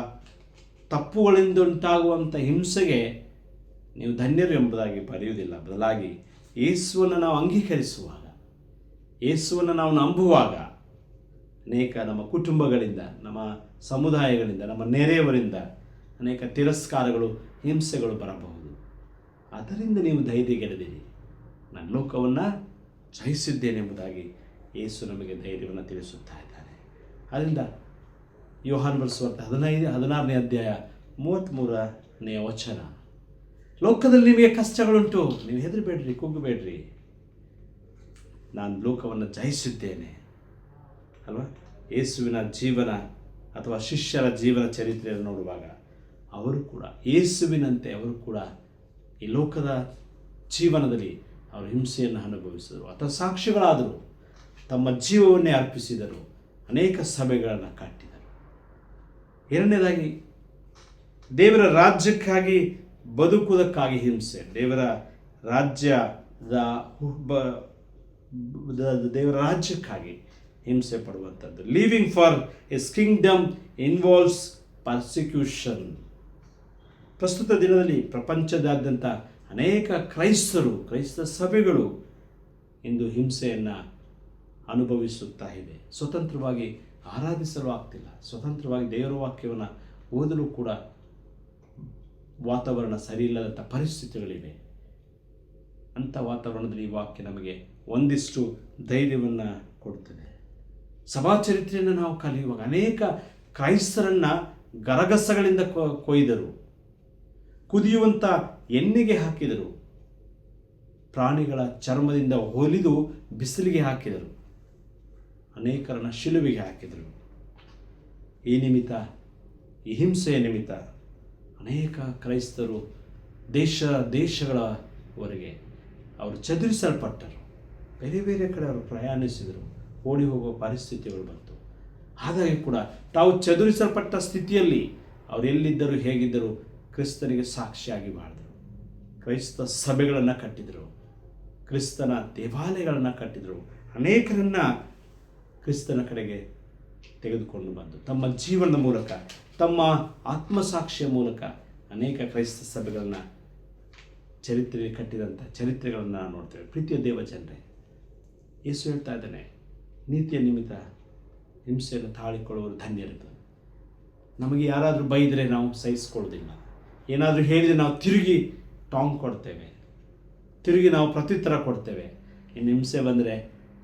ತಪ್ಪುಗಳಿಂದ ಉಂಟಾಗುವಂಥ ಹಿಂಸೆಗೆ ನೀವು ಧನ್ಯರು ಎಂಬುದಾಗಿ ಬರೆಯುವುದಿಲ್ಲ. ಬದಲಾಗಿ ಯೇಸುವನ್ನು ನಾವು ಅಂಗೀಕರಿಸುವಾಗ, ಯೇಸುವನ್ನು ನಾವು ನಂಬುವಾಗ ಅನೇಕ ನಮ್ಮ ಕುಟುಂಬಗಳಿಂದ, ನಮ್ಮ ಸಮುದಾಯಗಳಿಂದ, ನಮ್ಮ ನೆರೆಯವರಿಂದ ಅನೇಕ ತಿರಸ್ಕಾರಗಳು, ಹಿಂಸೆಗಳು ಬರಬಹುದು. ಅದರಿಂದ ನೀವು ಧೈರ್ಯಗೆಡದಿರಿ, ನಾನು ಲೋಕವನ್ನು ಜಯಿಸಿದ್ದೇನೆ ಎಂಬುದಾಗಿ ಯೇಸು ನಮಗೆ ಧೈರ್ಯವನ್ನು ತಿಳಿಸುತ್ತಾ ಇದ್ದಾನೆ. ಆದ್ದರಿಂದ ಯೋಹಾನ ಬರೆಸುವಂಥ 16ನೇ ಅಧ್ಯಾಯ 33ನೇ ವಚನ: ಲೋಕದಲ್ಲಿ ನಿಮಗೆ ಕಷ್ಟಗಳುಂಟು, ನೀವು ಹೆದರಬೇಡ್ರಿ, ಕುಗ್ಗಬೇಡ್ರಿ, ನಾನು ಲೋಕವನ್ನು ಜಯಿಸಿದ್ದೇನೆ ಅಲ್ವಾ? ಯೇಸುವಿನ ಜೀವನ ಅಥವಾ ಶಿಷ್ಯರ ಜೀವನ ಚರಿತ್ರೆಯನ್ನು ನೋಡುವಾಗ ಅವರು ಕೂಡ ಯೇಸುವಿನಂತೆ ಅವರು ಕೂಡ ಈ ಲೋಕದ ಜೀವನದಲ್ಲಿ ಅವರು ಹಿಂಸೆಯನ್ನು ಅನುಭವಿಸಿದರು ಅಥವಾ ಸಾಕ್ಷಿಗಳಾದರು, ತಮ್ಮ ಜೀವವನ್ನೇ ಅರ್ಪಿಸಿದರು, ಅನೇಕ ಸಭೆಗಳನ್ನು ಕಟ್ಟಿದರು. ಎರಡನೇದಾಗಿ ದೇವರ ರಾಜ್ಯಕ್ಕಾಗಿ ಬದುಕುವುದಕ್ಕಾಗಿ ಹಿಂಸೆ, ದೇವರ ರಾಜ್ಯಕ್ಕಾಗಿ ಹಿಂಸೆ ಪಡುವಂಥದ್ದು. Living for his kingdom involves persecution. ಪ್ರಸ್ತುತ ದಿನದಲ್ಲಿ ಪ್ರಪಂಚದಾದ್ಯಂತ ಅನೇಕ ಕ್ರೈಸ್ತ ಸಭೆಗಳು ಇಂದು ಹಿಂಸೆಯನ್ನು ಅನುಭವಿಸುತ್ತಾ ಇದೆ. ಸ್ವತಂತ್ರವಾಗಿ ಆರಾಧಿಸಲು ಆಗ್ತಿಲ್ಲ, ಸ್ವತಂತ್ರವಾಗಿ ದೇವರ ವಾಕ್ಯವನ್ನು ಓದಲು ಕೂಡ ವಾತಾವರಣ ಸರಿ ಇಲ್ಲದಂಥ ಪರಿಸ್ಥಿತಿಗಳಿವೆ. ಅಂಥ ವಾತಾವರಣದಲ್ಲಿ ಈ ವಾಕ್ಯ ನಮಗೆ ಒಂದಿಷ್ಟು ಧೈರ್ಯವನ್ನು ಕೊಡುತ್ತದೆ. ಸಭಾಚರಿತ್ರೆಯನ್ನು ನಾವು ಕಲಿಯುವಾಗ ಅನೇಕ ಕ್ರೈಸ್ತರನ್ನು ಗರಗಸಗಳಿಂದ ಕೊಯ್ದರು, ಕುದಿಯುವಂಥ ಎಣ್ಣೆಗೆ ಹಾಕಿದರು, ಪ್ರಾಣಿಗಳ ಚರ್ಮದಿಂದ ಹೊಲಿದು ಬಿಸಿಲಿಗೆ ಹಾಕಿದರು, ಅನೇಕರನ್ನು ಶಿಲುಬೆಗೆ ಹಾಕಿದರು. ಈ ನಿಮಿತ್ತ, ಈ ಹಿಂಸೆಯ ನಿಮಿತ್ತ ಅನೇಕ ಕ್ರೈಸ್ತರು ದೇಶಗಳವರೆಗೆ ಅವರು ಚದುರಿಸಲ್ಪಟ್ಟರು. ಬೇರೆ ಬೇರೆ ಕಡೆ ಅವರು ಪ್ರಯಾಣಿಸಿದರು, ಓಡಿ ಹೋಗುವ ಪರಿಸ್ಥಿತಿಗಳು ಬಂತು. ಹಾಗಾಗಿ ಕೂಡ ತಾವು ಚದುರಿಸಲ್ಪಟ್ಟ ಸ್ಥಿತಿಯಲ್ಲಿ ಅವರೆಲ್ಲಿದ್ದರು, ಹೇಗಿದ್ದರು, ಕ್ರಿಸ್ತನಿಗೆ ಸಾಕ್ಷಿಯಾಗಿ ಬಾಳಿದರು. ಕ್ರೈಸ್ತ ಸಭೆಗಳನ್ನು ಕಟ್ಟಿದರು, ಕ್ರಿಸ್ತನ ದೇವಾಲಯಗಳನ್ನು ಕಟ್ಟಿದರು, ಅನೇಕರನ್ನು ಕ್ರಿಸ್ತನ ಕಡೆಗೆ ತೆಗೆದುಕೊಂಡು ಬಂದು ತಮ್ಮ ಜೀವನದ ಮೂಲಕ, ತಮ್ಮ ಆತ್ಮಸಾಕ್ಷಿಯ ಮೂಲಕ ಅನೇಕ ಕ್ರೈಸ್ತ ಸಭೆಗಳನ್ನು ಚರಿತ್ರೆಯಲ್ಲಿ ಕಟ್ಟಿದಂಥ ಚರಿತ್ರೆಗಳನ್ನು ನಾವು ನೋಡ್ತೇವೆ. ಪ್ರೀತಿಯ ದೇವ ಜನರೇ, ಯೇಸು ಹೇಳ್ತಾ ಇದ್ದಾನೆ, ನೀತಿಯ ನಿಮಿತ್ತ ಹಿಂಸೆಯನ್ನು ತಾಳಿಕೊಳ್ಳುವರು ಧನ್ಯರು. ನಮಗೆ ಯಾರಾದರೂ ಬೈದರೆ ನಾವು ಸಹಿಸ್ಕೊಳ್ಳೋದಿಲ್ಲ, ಏನಾದರೂ ಹೇಳಿದರೆ ನಾವು ತಿರುಗಿ ಟಾಂಗ್ ಕೊಡ್ತೇವೆ, ತಿರುಗಿ ನಾವು ಪ್ರತ್ಯುತ್ತರ ಕೊಡ್ತೇವೆ. ಇನ್ನು ಹಿಂಸೆ ಬಂದರೆ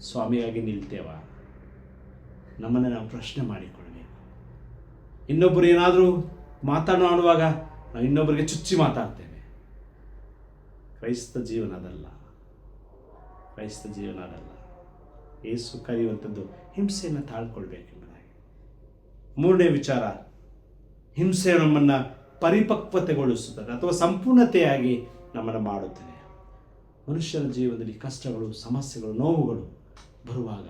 ಸ್ವಾಮಿಯಾಗಿ ನಿಲ್ತೇವ? ನಮ್ಮನ್ನು ನಾವು ಪ್ರಶ್ನೆ ಮಾಡಿಕೊಳ್ಳಬೇಕು. ಇನ್ನೊಬ್ಬರು ಏನಾದರೂ ಮಾತನಾಡುವಾಗ ನಾವು ಇನ್ನೊಬ್ಬರಿಗೆ ಚುಚ್ಚಿ ಮಾತಾಡ್ತೇವೆ. ಕ್ರೈಸ್ತ ಜೀವನ ಅದಲ್ಲ, ಕ್ರೈಸ್ತ ಜೀವನ ಅದಲ್ಲ. ಯೇಸು ಕರೆಯುವಂಥದ್ದು ಹಿಂಸೆಯನ್ನು ತಾಳ್ಕೊಳ್ಬೇಕೆಂಬುದಾಗಿ. ಮೂರನೇ ವಿಚಾರ, ಹಿಂಸೆ ನಮ್ಮನ್ನು ಪರಿಪಕ್ವತೆಗೊಳಿಸುತ್ತದೆ ಅಥವಾ ಸಂಪೂರ್ಣತೆಯಾಗಿ ನಮ್ಮನ್ನು ಮಾಡುತ್ತದೆ. ಮನುಷ್ಯನ ಜೀವನದಲ್ಲಿ ಕಷ್ಟಗಳು, ಸಮಸ್ಯೆಗಳು, ನೋವುಗಳು ಬರುವಾಗ,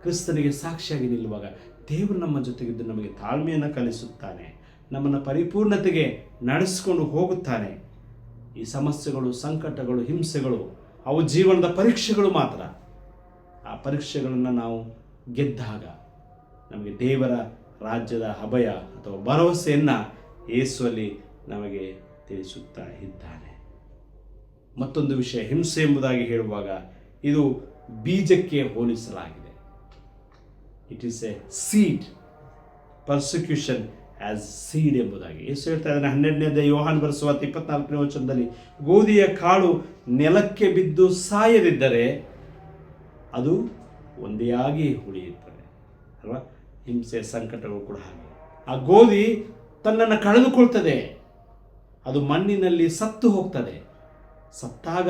ಕ್ರಿಸ್ತನಿಗೆ ಸಾಕ್ಷಿಯಾಗಿ ನಿಲ್ಲುವಾಗ ದೇವರು ನಮ್ಮ ಜೊತೆಗಿದ್ದು ನಮಗೆ ತಾಳ್ಮೆಯನ್ನು ಕಲಿಸುತ್ತಾನೆ, ನಮ್ಮನ್ನು ಪರಿಪೂರ್ಣತೆಗೆ ನಡೆಸಿಕೊಂಡು ಹೋಗುತ್ತಾನೆ. ಈ ಸಮಸ್ಯೆಗಳು, ಸಂಕಟಗಳು, ಹಿಂಸೆಗಳು ಅವು ಜೀವನದ ಪರೀಕ್ಷೆಗಳು ಮಾತ್ರ. ಆ ಪರೀಕ್ಷೆಗಳನ್ನು ನಾವು ಗೆದ್ದಾಗ ನಮಗೆ ದೇವರ ರಾಜ್ಯದ ಅಭಯ ಅಥವಾ ಭರವಸೆಯನ್ನು ಯೇಸುವಲ್ಲಿ ನಮಗೆ ತಿಳಿಸುತ್ತಾ ಇದ್ದಾನೆ. ಮತ್ತೊಂದು ವಿಷಯ, ಹಿಂಸೆ ಎಂಬುದಾಗಿ ಹೇಳುವಾಗ ಇದು ಬೀಜಕ್ಕೆ ಹೋಲಿಸಲಾಗಿದೆ. It is a seed, persecution as seed ಎಂಬುದಾಗಿ ಯೇಸು ಹೇಳ್ತಾ ಇದ್ದಾನೆ. 12ನೇ ಯೋಹಾನ ಬರೆಸುವ 24ನೇ ವಚನದಲ್ಲಿ, ಗೋಧಿಯ ಕಾಳು ನೆಲಕ್ಕೆ ಬಿದ್ದು ಸಾಯದಿದ್ದರೆ ಅದು ಒಂದೇ ಆಗಿ ಉಳಿಯುತ್ತದೆ ಅಲ್ವಾ? ಹಿಂಸೆ, ಸಂಕಟಗಳು ಕೂಡ ಹಾಗೆ. ಆ ಗೋಧಿ ತನ್ನನ್ನು ಕಳೆದುಕೊಳ್ತದೆ, ಅದು ಮಣ್ಣಿನಲ್ಲಿ ಸತ್ತು ಹೋಗ್ತದೆ. ಸತ್ತಾಗ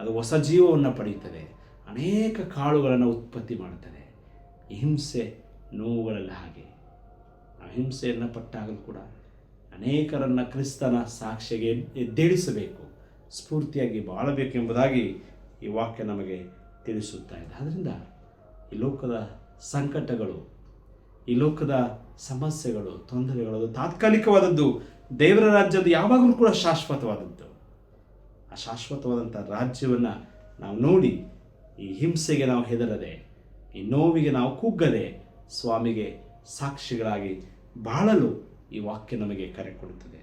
ಅದು ಹೊಸ ಜೀವವನ್ನು ಪಡೆಯುತ್ತದೆ, ಅನೇಕ ಕಾಳುಗಳನ್ನು ಉತ್ಪತ್ತಿ ಮಾಡುತ್ತದೆ. ಈ ಹಿಂಸೆ, ನೋವುಗಳೆಲ್ಲ ಹಾಗೆ. ಆ ಹಿಂಸೆಯನ್ನು ಪಟ್ಟಾಗಲೂ ಕೂಡ ಅನೇಕರನ್ನು ಕ್ರಿಸ್ತನ ಸಾಕ್ಷಿಗೆ ಎದ್ದೇಳಿಸಬೇಕು, ಸ್ಫೂರ್ತಿಯಾಗಿ ಬಾಳಬೇಕೆಂಬುದಾಗಿ ಈ ವಾಕ್ಯ ನಮಗೆ ತಿಳಿಸುತ್ತಾ ಇದೆ. ಆದ್ದರಿಂದ ಈ ಲೋಕದ ಸಂಕಟಗಳು, ಈ ಲೋಕದ ಸಮಸ್ಯೆಗಳು, ತೊಂದರೆಗಳು ಅದು ತಾತ್ಕಾಲಿಕವಾದದ್ದು. ದೇವರ ರಾಜ್ಯದ ಯಾವಾಗಲೂ ಕೂಡ ಶಾಶ್ವತವಾದದ್ದು. ಆ ಶಾಶ್ವತವಾದಂಥ ರಾಜ್ಯವನ್ನು ನಾವು ನೋಡಿ ಈ ಹಿಂಸೆಗೆ ನಾವು ಹೆದರದೆ, ಈ ನೋವಿಗೆ ನಾವು ಕುಗ್ಗದೆ ಸ್ವಾಮಿಗೆ ಸಾಕ್ಷಿಗಳಾಗಿ ಬಾಳಲು ಈ ವಾಕ್ಯ ನಮಗೆ ಕರೆ ಕೊಡುತ್ತದೆ.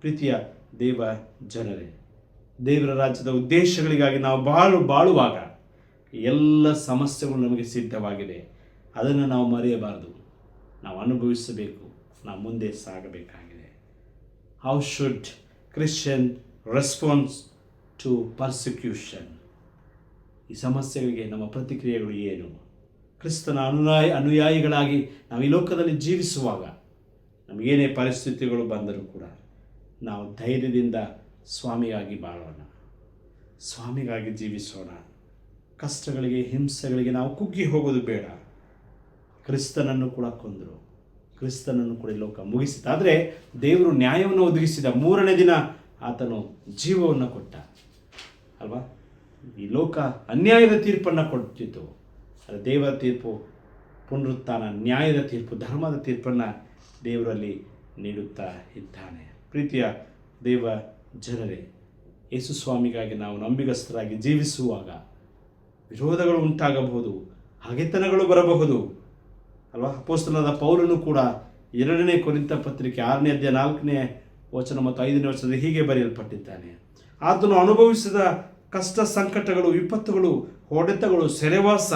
ಪ್ರೀತಿಯ ದೇವ ಜನರೇ, ದೇವರ ರಾಜ್ಯದ ಉದ್ದೇಶಗಳಿಗಾಗಿ ನಾವು ಬಾಳುವಾಗ ಎಲ್ಲ ಸಮಸ್ಯೆಗಳು ನಮಗೆ ಸಿದ್ಧವಾಗಿದೆ. ಅದನ್ನು ನಾವು ಮರೆಯಬಾರದು, ನಾವು ಅನುಭವಿಸಬೇಕು, ನಾವು ಮುಂದೆ ಸಾಗಬೇಕಾಗಿದೆ. How should Christian response to persecution? ಈ ಸಮಸ್ಯೆಗಳಿಗೆ ನಮ್ಮ ಪ್ರತಿಕ್ರಿಯೆಗಳು ಏನು? ಕ್ರಿಸ್ತನ ಅನುಯಾಯಿಗಳಾಗಿ ನಾವು ಈ ಲೋಕದಲ್ಲಿ ಜೀವಿಸುವಾಗ ನಮಗೇನೇ ಪರಿಸ್ಥಿತಿಗಳು ಬಂದರೂ ಕೂಡ ನಾವು ಧೈರ್ಯದಿಂದ ಸ್ವಾಮಿಗಾಗಿ ಬಾಳೋಣ, ಸ್ವಾಮಿಗಾಗಿ ಜೀವಿಸೋಣ. ಕಷ್ಟಗಳಿಗೆ, ಹಿಂಸೆಗಳಿಗೆ ನಾವು ಕುಗ್ಗಿ ಹೋಗೋದು ಬೇಡ. ಕ್ರಿಸ್ತನನ್ನು ಕೂಡ ಕೊಂದರು, ಕ್ರಿಸ್ತನನ್ನು ಕೂಡ ಲೋಕ ಮುಗಿಸಿತು. ಆದರೆ ದೇವರು ನ್ಯಾಯವನ್ನು ಒದಗಿಸಿದ. 3ನೇ ದಿನ ಆತನು ಜೀವವನ್ನು ಕೊಟ್ಟ ಅಲ್ವಾ? ಈ ಲೋಕ ಅನ್ಯಾಯದ ತೀರ್ಪನ್ನು ಕೊಟ್ಟಿತು. ಅದು ದೇವರ ತೀರ್ಪು, ಪುನರುತ್ಥಾನ, ನ್ಯಾಯದ ತೀರ್ಪು, ಧರ್ಮದ ತೀರ್ಪನ್ನು ದೇವರಲ್ಲಿ ನೀಡುತ್ತಾ ಇದ್ದಾನೆ. ಪ್ರೀತಿಯ ದೇವ ಜನರೇ, ಯೇಸು ಸ್ವಾಮಿಗಾಗಿ ನಾವು ನಂಬಿಗಸ್ತರಾಗಿ ಜೀವಿಸುವಾಗ ವಿರೋಧಗಳು ಉಂಟಾಗಬಹುದು, ಹಗೆತನಗಳು ಬರಬಹುದು ಅಲ್ವಾ? ಅಪೊಸ್ತಲನಾದ ಪೌಲನು ಕೂಡ 2ನೇ ಕೊರಿಂಥ ಪತ್ರಿಕೆ 6ನೇ ಅಧ್ಯಾಯ 4ನೇ ವಚನ ಮತ್ತು 5ನೇ ವಚನದಲ್ಲಿ ಹೀಗೆ ಬರೆಯಲ್ಪಟ್ಟಿದ್ದಾನೆ. ಆತನು ಅನುಭವಿಸಿದ ಕಷ್ಟ, ಸಂಕಟಗಳು, ವಿಪತ್ತುಗಳು, ಹೊಡೆತಗಳು, ಸೆರೆವಾಸ,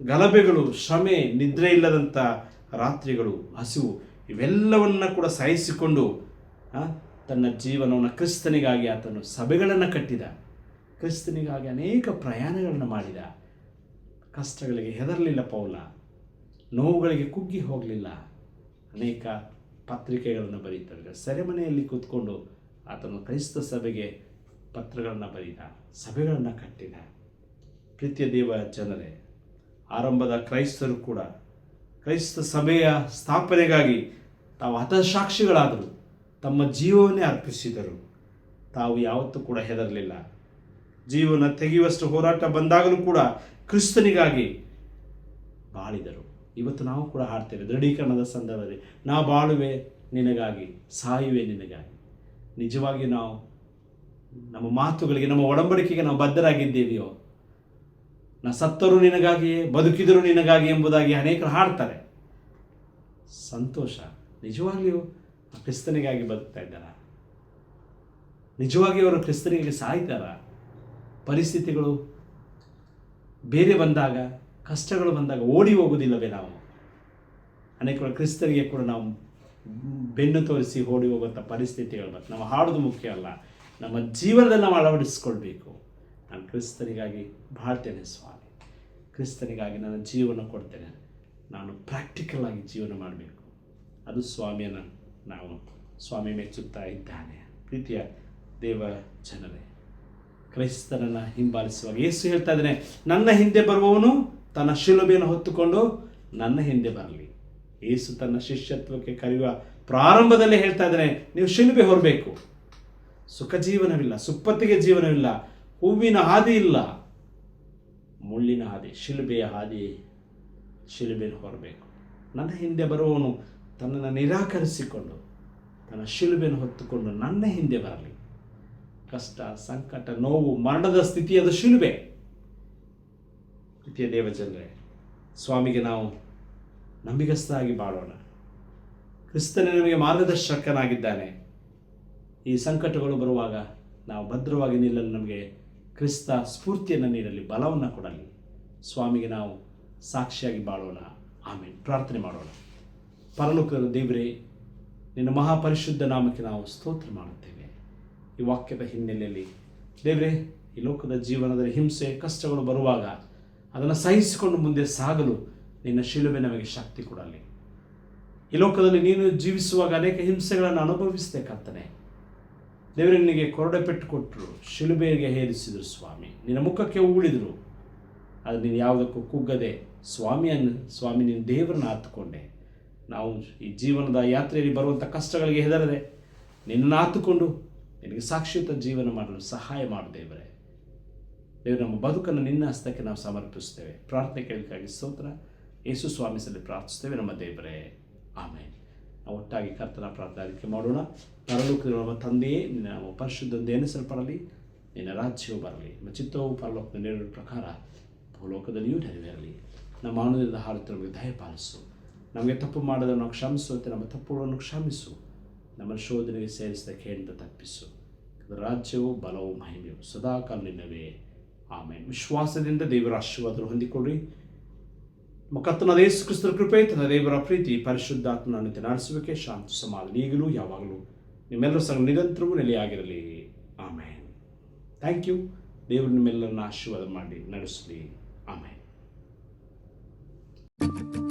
ಗಲಭೆಗಳು, ಶ್ರಮೆ, ನಿದ್ರೆ ಇಲ್ಲದಂಥ ರಾತ್ರಿಗಳು, ಹಸಿವು, ಇವೆಲ್ಲವನ್ನ ಕೂಡ ಸಹಿಸಿಕೊಂಡು ತನ್ನ ಜೀವನವನ್ನು ಕ್ರಿಸ್ತನಿಗಾಗಿ ಆತನು ಸಭೆಗಳನ್ನು ಕಟ್ಟಿದ, ಕ್ರಿಸ್ತನಿಗಾಗಿ ಅನೇಕ ಪ್ರಯಾಣಗಳನ್ನು ಮಾಡಿದ. ಕಷ್ಟಗಳಿಗೆ ಹೆದರಲಿಲ್ಲ ಪೌಲ, ನೋವುಗಳಿಗೆ ಕುಗ್ಗಿ ಹೋಗಲಿಲ್ಲ. ಅನೇಕ ಪತ್ರಿಕೆಗಳನ್ನು ಬರೀತಾರೆ. ಸೆರೆಮನೆಯಲ್ಲಿ ಕೂತ್ಕೊಂಡು ಆತನು ಕ್ರೈಸ್ತ ಸಭೆಗೆ ಪತ್ರಗಳನ್ನು ಬರೆದ, ಸಭೆಗಳನ್ನು ಕಟ್ಟಿದ. ಪ್ರೀತಿಯ ದೇವ ಜನರೇ, ಆರಂಭದ ಕ್ರೈಸ್ತರು ಕೂಡ ಕ್ರೈಸ್ತ ಸಭೆಯ ಸ್ಥಾಪನೆಗಾಗಿ ತಾವು ಹತಸಾಕ್ಷಿಗಳಾದರು, ತಮ್ಮ ಜೀವವನ್ನೇ ಅರ್ಪಿಸಿದರು. ತಾವು ಯಾವತ್ತೂ ಕೂಡ ಹೆದರಲಿಲ್ಲ. ಜೀವನ ತೆಗೆಯುವಷ್ಟು ಹೋರಾಟ ಬಂದಾಗಲೂ ಕೂಡ ಕ್ರಿಸ್ತನಿಗಾಗಿ ಬಾಳಿದರು. ಇವತ್ತು ನಾವು ಕೂಡ ಹಾಡ್ತೇವೆ ದೃಢೀಕರಣದ ಸಂದರ್ಭದಲ್ಲಿ, ನಾ ಬಾಳುವೆ ನಿನಗಾಗಿ, ಸಾಯುವೆ ನಿನಗಾಗಿ. ನಿಜವಾಗಿ ನಾವು ನಮ್ಮ ಮಾತುಗಳಿಗೆ, ನಮ್ಮ ಒಡಂಬಡಿಕೆಗೆ ನಾವು ಬದ್ಧರಾಗಿದ್ದೇವೆಯೋ? ನಾ ಸತ್ತರೂ ನಿನಗಾಗಿಯೇ, ಬದುಕಿದರೂ ನಿನಗಾಗಿ ಎಂಬುದಾಗಿ ಅನೇಕರು ಹಾಡ್ತಾರೆ. ಸಂತೋಷ. ನಿಜವಾಗಿಯೂ ಕ್ರಿಸ್ತನಿಗಾಗಿ ಬದುಕ್ತಾ ಇದ್ದಾರ? ನಿಜವಾಗಿ ಅವರು ಕ್ರಿಸ್ತನಿಗಾಗಿ ಸಾಯ್ತಾರ? ಪರಿಸ್ಥಿತಿಗಳು ಬೇರೆ ಬಂದಾಗ, ಕಷ್ಟಗಳು ಬಂದಾಗ ಓಡಿ ಹೋಗುವುದಿಲ್ಲವೇ ನಾವು? ಅನೇಕರು ಕ್ರಿಸ್ತನಿಗೆ ಕೂಡ ನಾವು ಬೆನ್ನು ತೋರಿಸಿ ಓಡಿ ಹೋಗುವಂಥ ಪರಿಸ್ಥಿತಿಗಳು ಬರ್ತವೆ. ನಾವು ಹಾಡೋದು ಮುಖ್ಯ ಅಲ್ಲ, ನಮ್ಮ ಜೀವನದಲ್ಲಿ ನಾವು ಅಳವಡಿಸ್ಕೊಳ್ಬೇಕು. ನಾನು ಕ್ರಿಸ್ತನಿಗಾಗಿ ಬಾಳ್ತೇನೆ ಸ್ವಾಮಿ, ಕ್ರಿಸ್ತನಿಗಾಗಿ ನನ್ನ ಜೀವನ ಕೊಡ್ತೇನೆ, ನಾನು ಪ್ರಾಕ್ಟಿಕಲ್ ಆಗಿ ಜೀವನ ಮಾಡಬೇಕು. ಅದು ಸ್ವಾಮಿಯನ್ನು ನಾವು ಸ್ವಾಮಿ ಮೆಚ್ಚುತ್ತಾ ಇದ್ದಾನೆ. ಪ್ರೀತಿಯ ದೇವ ಜನರೇ, ಕ್ರೈಸ್ತನನ್ನು ಹಿಂಬಾಲಿಸುವಾಗ ಯೇಸು ಹೇಳ್ತಾ ಇದ್ದಾನೆ, ನನ್ನ ಹಿಂದೆ ಬರುವವನು ತನ್ನ ಶಿಲುಬೆಯನ್ನು ಹೊತ್ತುಕೊಂಡು ನನ್ನ ಹಿಂದೆ ಬರಲಿ. ಯೇಸು ತನ್ನ ಶಿಷ್ಯತ್ವಕ್ಕೆ ಕರೆಯುವ ಪ್ರಾರಂಭದಲ್ಲೇ ಹೇಳ್ತಾ ಇದ್ದಾನೆ, ನೀವು ಶಿಲುಬೆ ಹೊರಬೇಕು. ಸುಖ ಜೀವನವಿಲ್ಲ, ಸುಪ್ಪತ್ತಿಗೆ ಜೀವನವಿಲ್ಲ, ಹೂವಿನ ಹಾದಿ ಇಲ್ಲ, ಮುಳ್ಳಿನ ಹಾದಿ, ಶಿಲುಬೆಯ ಹಾದಿ. ಶಿಲುಬೆಯನ್ನು ಹೊರಬೇಕು. ನನ್ನ ಹಿಂದೆ ಬರುವವನು ತನ್ನನ್ನು ನಿರಾಕರಿಸಿಕೊಂಡು ತನ್ನ ಶಿಲುಬೆಯನ್ನು ಹೊತ್ತುಕೊಂಡು ನನ್ನ ಹಿಂದೆ ಬರಲಿ. ಕಷ್ಟ, ಸಂಕಟ, ನೋವು, ಮರಣದ ಸ್ಥಿತಿ ಅದು ಶಿಲುಬೆ. ಪ್ರೀತಿಯ ದೇವಜನರೇ, ಸ್ವಾಮಿಗೆ ನಾವು ನಂಬಿಗಸ್ತರಾಗಿ ಬಾಳೋಣ. ಕ್ರಿಸ್ತನೇ ನಮಗೆ ಮಾರ್ಗದರ್ಶಕನಾಗಿದ್ದಾನೆ. ಈ ಸಂಕಟಗಳು ಬರುವಾಗ ನಾವು ಭದ್ರವಾಗಿ ನಿಲ್ಲಲು ನಮಗೆ ಕ್ರಿಸ್ತ ಸ್ಫೂರ್ತಿಯನ್ನು ನೀಡಲಿ, ಬಲವನ್ನು ಕೊಡಲಿ. ಸ್ವಾಮಿಗೆ ನಾವು ಸಾಕ್ಷಿಯಾಗಿ ಬಾಳೋಣ. ಆಮೇಲೆ ಪ್ರಾರ್ಥನೆ ಮಾಡೋಣ. ಪರಲೋಕದ ದೇವರೇ, ನಿನ್ನ ಮಹಾಪರಿಶುದ್ಧ ನಾಮಕ್ಕೆ ನಾವು ಸ್ತೋತ್ರ ಮಾಡುತ್ತೇವೆ. ಈ ವಾಕ್ಯದ ಹಿನ್ನೆಲೆಯಲ್ಲಿ ದೇವರೇ, ಈ ಲೋಕದ ಜೀವನದಲ್ಲಿ ಹಿಂಸೆ, ಕಷ್ಟಗಳು ಬರುವಾಗ ಅದನ್ನು ಸಹಿಸಿಕೊಂಡು ಮುಂದೆ ಸಾಗಲು ನಿನ್ನ ಶಿಲುಬೆ ನಮಗೆ ಶಕ್ತಿ ಕೊಡಲಿ. ಈ ಲೋಕದಲ್ಲಿ ನೀನು ಜೀವಿಸುವಾಗ ಅನೇಕ ಹಿಂಸೆಗಳನ್ನು ಅನುಭವಿಸಿದೆ ಕರ್ತನೆ. ದೇವರೇ, ನಿನಗೆ ಕೊರಡೆ ಪೆಟ್ಟು ಕೊಟ್ಟರು, ಶಿಲುಬೆಗೆ ಹೇರಿಸಿದರು ಸ್ವಾಮಿ, ನಿನ್ನ ಮುಖಕ್ಕೆ ಉಗುಳಿದರು. ಅದು ನೀನು ಯಾವುದಕ್ಕೂ ಕುಗ್ಗದೆ ಸ್ವಾಮಿ ನೀನು ದೇವರನ್ನ ಆತುಕೊಂಡೆ. ನಾವು ಈ ಜೀವನದ ಯಾತ್ರೆಯಲ್ಲಿ ಬರುವಂಥ ಕಷ್ಟಗಳಿಗೆ ಹೆದರದೆ ನಿನ್ನನ್ನು ಆತುಕೊಂಡು ನಿನಗೆ ಸಾಕ್ಷಿಯುತ ಜೀವನ ಮಾಡಲು ಸಹಾಯ ಮಾಡು ದೇವರೇ. ದೇವರು, ನಮ್ಮ ಬದುಕನ್ನು ನಿನ್ನ ಹಸ್ತಕ್ಕೆ ನಾವು ಸಮರ್ಪಿಸ್ತೇವೆ. ಪ್ರಾರ್ಥನೆ ಕೇಳಿಕಾಗಿ ಸ್ತೋತ್ರ. ಯೇಸು ಸ್ವಾಮಿ ಸಲ್ಲಿ ಪ್ರಾರ್ಥಿಸ್ತೇವೆ ನಮ್ಮ ದೇವರೇ, ಆಮೇಲೆ. ನಾವು ಒಟ್ಟಾಗಿ ಕರ್ತನ ಪ್ರಾರ್ಥನೆ ಮಾಡೋಣ. ಪರಲೋಕದಲ್ಲಿ ನಮ್ಮ ತಂದೆಯೇ, ನಿನ್ನ ನಮ್ಮ ಪರಿಶುದ್ಧಂದು ಎನಿಸಲ್ಪಡಲಿ, ನಿನ್ನ ರಾಜ್ಯವು ಬರಲಿ, ನಿಮ್ಮ ಚಿತ್ತವು ಪರಲೋಕದ ನೆರವೇರುವ ಪ್ರಕಾರ ಭೂಲೋಕದಲ್ಲಿಯೂ ನೆರವೇರಲಿ. ನಮ್ಮ ಆನಂದದಿಂದ ಹಾರುತ್ತ ನಮಗೆ ದಯಪಾಲಿಸು. ನಮಗೆ ತಪ್ಪು ಮಾಡದನ್ನು ನಾವು ಕ್ಷಮಿಸುವಂತೆ ನಮ್ಮ ತಪ್ಪುಗಳನ್ನು ಕ್ಷಮಿಸು. ನಮ್ಮ ಶೋಧನೆಗೆ ಸೇರಿಸಿದ ಕೇಳಿದ ತಪ್ಪಿಸು. ರಾಜ್ಯವು, ಬಲವು, ಮಹಿಮೆಯು ಸದಾಕಾಲ ನಿನ್ನವೇ, ಆಮೇಲೆ. ವಿಶ್ವಾಸದಿಂದ ದೇವರ ಆಶೀರ್ವಾದವನ್ನು ಹೊಂದಿಕೊಳ್ಳಿ. ನಮ್ಮ ಕರ್ತನಾದ ಯೇಸು ಕ್ರಿಸ್ತರ ಕೃಪೆ, ತನ್ನ ದೇವರ ಪ್ರೀತಿ, ಪರಿಶುದ್ಧಾತ್ಮನ ನಡೆಸುವಿಕೆ, ಶಾಂತಿ, ಸಮಾಧಾನ ಈಗಲೂ ಯಾವಾಗಲೂ ನಿಮ್ಮೆಲ್ಲರ ಸಂಗ ನಿರಂತರವೂ ನೆಲೆಯಾಗಿರಲಿ. ಆಮೇಲೆ. Thank you. ದೇವರು ನಿಮ್ಮೆಲ್ಲರನ್ನ ಆಶೀರ್ವಾದ ಮಾಡಿ ನಡೆಸಲಿ. ಆಮೇಲೆ.